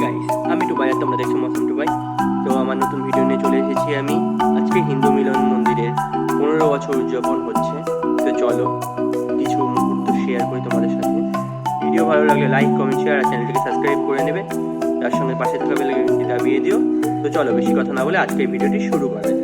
Guys, আমি টুবাই আর তোমরা দেখছো মৌসুম টুবাই। তো আমার নতুন ভিডিও নিয়ে চলে এসেছি আমি। আজকে হিন্দু মিলন মন্দিরের 15 বছর উদযাপন হচ্ছে। তো চলো কিছু মুহূর্ত শেয়ার করি তোমাদের সাথে। ভিডিও ভালো লাগলে লাইক, কমেন্ট, শেয়ার আর চ্যানেলটিকে সাবস্ক্রাইব করে নেবে। তার সঙ্গে পাশে থাকা বেল আইকনটি দাবিয়ে দিও। তো চলো বেশি কথা না বলে আজকের ভিডিওটি শুরু করা যাক।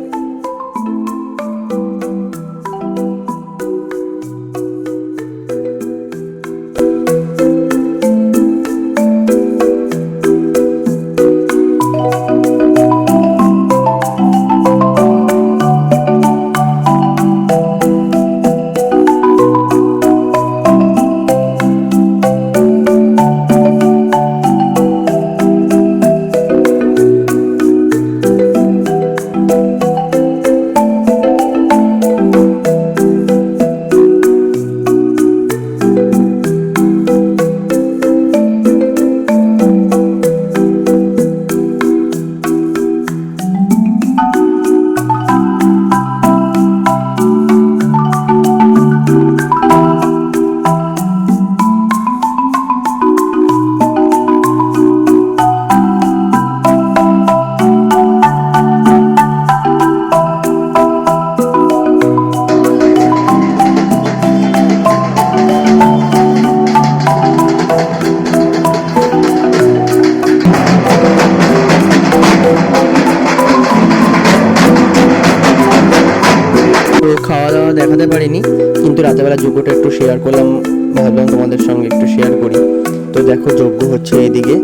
খাওয়া দাওয়া দেখাতে পারিনি, কিন্তু রাতেবেলা যজ্ঞটা একটু শেয়ার করলাম, ভাবলাম তোমাদের সঙ্গে একটু শেয়ার করি। তো দেখো যজ্ঞ হচ্ছে এদিকে।